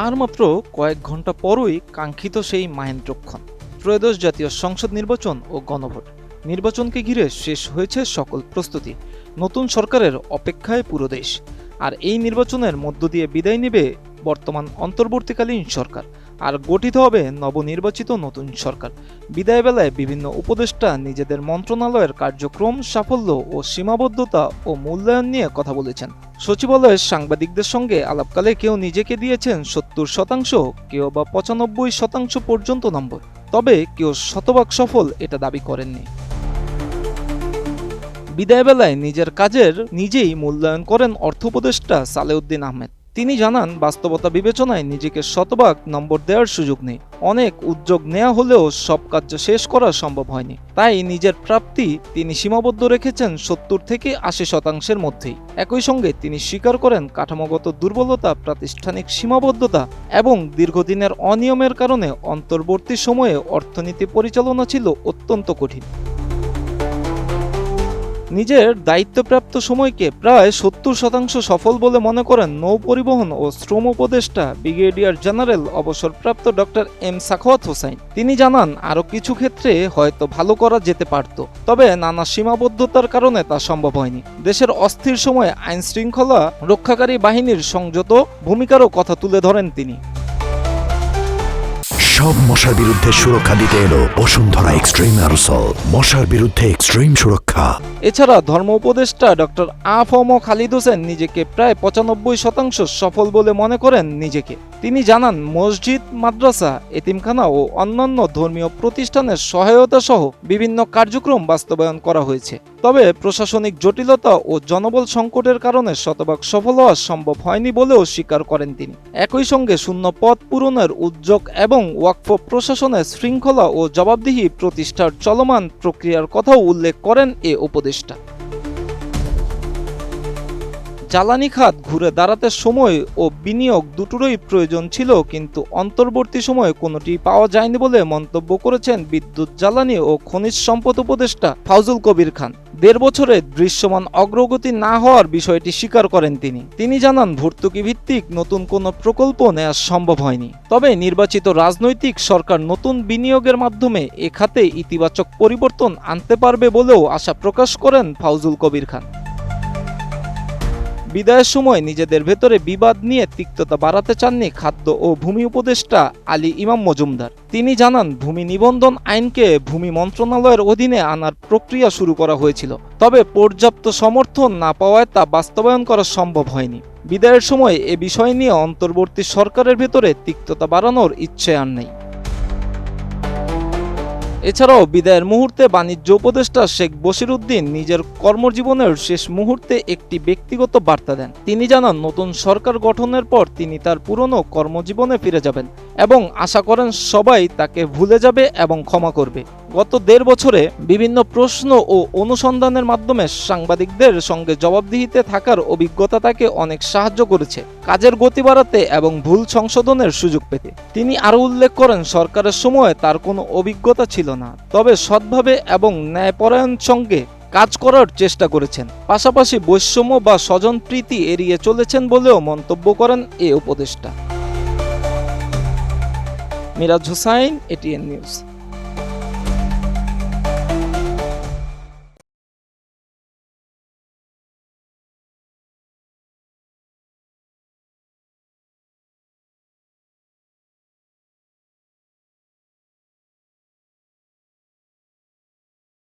আর মাত্র কয়েক ঘন্টা পরই কাঙ্ক্ষিত সেই মাহেন্দ্রক্ষণ ত্রয়োদশ জাতীয় সংসদ নির্বাচন ও গণভোট। নির্বাচনকে ঘিরে শেষ হয়েছে সকল প্রস্তুতি। নতুন সরকারের অপেক্ষায় পুরো দেশ। আর এই নির্বাচনের মধ্য দিয়ে বিদায় নেবে বর্তমান অন্তর্বর্তীকালীন সরকার, আর গঠিত হবে নবনির্বাচিত নতুন সরকার। বিদায় বেলায় বিভিন্ন উপদেষ্টা নিজেদের মন্ত্রণালয়ের কার্যক্রম, সাফল্য ও সীমাবদ্ধতা ও মূল্যায়ন নিয়ে কথা বলেছেন। সচিবালয়ের সাংবাদিকদের সঙ্গে আলাপকালে কেউ নিজেকে দিয়েছেন ৭০%, কেউ বা ৯৫% পর্যন্ত নম্বর, তবে কেউ শতভাগ সফল এটা দাবি করেননি। বিদায় বেলায় নিজের কাজের নিজেই মূল্যায়ন করেন অর্থ উপদেষ্টা সালেউদ্দিন আহমেদ। তিনি জানান, বাস্তবতা বিবেচনায় নিজেকে শতভাগ নম্বর দেওয়ার সুযোগ নেই। অনেক উদ্যোগ নেওয়া হলেও সব কাজ শেষ করা সম্ভব হয়নি, তাই নিজের প্রাপ্তি তিনি সীমাবদ্ধ রেখেছেন ৭০ থেকে ৮০% মধ্যেই। একই সঙ্গে তিনি স্বীকার করেন, কাঠামোগত দুর্বলতা, প্রাতিষ্ঠানিক সীমাবদ্ধতা এবং দীর্ঘদিনের অনিয়মের কারণে অন্তর্বর্তী সময়ে অর্থনীতি পরিচালনা ছিল অত্যন্ত কঠিন। নিজের দায়িত্বপ্রাপ্ত সময়কে প্রায় ৭০% সফল বলে মনে করেন নৌ পরিবহন ও শ্রম উপদেষ্টা ব্রিগেডিয়ার জেনারেল অবসরপ্রাপ্ত ডক্টর এম সাখাওয়াত হোসাইন। তিনি জানান, আরও কিছু ক্ষেত্রে হয়তো ভালো করা যেতে পারত, তবে নানা সীমাবদ্ধতার কারণে তা সম্ভব হয়নি। দেশের অস্থির সময়ে আইন শৃঙ্খলা রক্ষাকারী বাহিনীর সংযত ভূমিকারও কথা তুলে ধরেন তিনি। সব মশার বিরুদ্ধে সুরক্ষা দিতে এলো বসুন্ধরা এক্সট্রিম অ্যারোসল, মশার বিরুদ্ধে এক্সট্রিম সুরক্ষা। এছাড়া ধর্ম উপদেষ্টা ডক্টর আ.ফ.ম. খালিদ হোসেন নিজেকে প্রায় ৯৫% সফল বলে মনে করেন নিজেকে। তিনি জানান, মসজিদ, মাদ্রাসা, এতিমখানা ও অন্যান্য ধর্মীয় প্রতিষ্ঠানের সহায়তা সহ বিভিন্ন কার্যক্রম বাস্তবায়ন করা হয়েছে, তবে প্রশাসনিক জটিলতা ও জনবল সংকটের কারণে শতভাগ সফল হওয়া সম্ভব হয়নি বলেও স্বীকার করেন তিনি। একই সঙ্গে শূন্য পদ পূরণের উদ্যোগ এবং ওয়াকফ প্রশাসনের শৃঙ্খলা ও জবাবদিহি প্রতিষ্ঠার চলমান প্রক্রিয়ার কথাও উল্লেখ করেন এ উপদেষ্টা। জ্বালানি খাত ঘুরে দাঁড়াতে সময় ও বিনিয়োগ দুটোরই প্রয়োজন ছিল, কিন্তু অন্তর্বর্তী সময়ে কোনোটি পাওয়া যায়নি বলে মন্তব্য করেছেন বিদ্যুৎ, জ্বালানি ও খনিজ সম্পদ উপদেষ্টা ফাউজুল কবির খান। ১.৫ বছরে দৃশ্যমান অগ্রগতি না হওয়ার বিষয়টি স্বীকার করেন তিনি জানান, ভর্তুকি ভিত্তিক নতুন কোনো প্রকল্প নেওয়া সম্ভব হয়নি, তবে নির্বাচিত রাজনৈতিক সরকার নতুন বিনিয়োগের মাধ্যমে এ খাতে ইতিবাচক পরিবর্তন আনতে পারবে বলেও আশা প্রকাশ করেন ফাউজুল কবির খান। বিদায়ের সময় নিজেদের ভেতরে বিবাদ নিয়ে তিক্ততা বাড়াতে চাননি খাদ্য ও ভূমি উপদেষ্টা আলী ইমাম মজুমদার। তিনি জানান, ভূমি নিবন্ধন আইনকে ভূমি মন্ত্রণালয়ের অধীনে আনার প্রক্রিয়া শুরু করা হয়েছিল, তবে পর্যাপ্ত সমর্থন না পাওয়ায় তা বাস্তবায়ন করা সম্ভব হয়নি। বিদায়ের সময় এ বিষয় নিয়ে অন্তর্বর্তী সরকারের ভেতরে তিক্ততা বাড়ানোর ইচ্ছে আর নেই। এছাড়াও বিদায়ের মুহূর্তে বাণিজ্য উপদেষ্টা শেখ বশির উদ্দিন নিজের কর্মজীবনের শেষ মুহূর্তে একটি ব্যক্তিগত বার্তা দেন। তিনি জানান, নতুন সরকার গঠনের পর তিনি তার পুরনো কর্মজীবনে ফিরে যাবেন এবং আশা করেন সবাই তাকে ভুলে যাবে এবং ক্ষমা করবে। গত ১.৫ বছরে বিভিন্ন প্রশ্ন ও অনুসন্ধানের মাধ্যমে সাংবাদিকদের সঙ্গে জবাবদিহিতে থাকার অভিজ্ঞতা তাকে অনেক সাহায্য করেছে কাজের গতি বাড়াতে এবং ভুল সংশোধনের সুযোগ পেতে। তিনি আরও উল্লেখ করেন, সরকারের সময় তার কোনো অভিজ্ঞতা ছিল না, তবে সৎভাবে এবং ন্যায়পরায়ণ সঙ্গে কাজ করার চেষ্টা করেছেন, পাশাপাশি বৈষম্য বা স্বজনপ্রীতি এড়িয়ে চলেছেন বলেও মন্তব্য করেন এ উপদেষ্টা। Miraj Hossain, ATN news.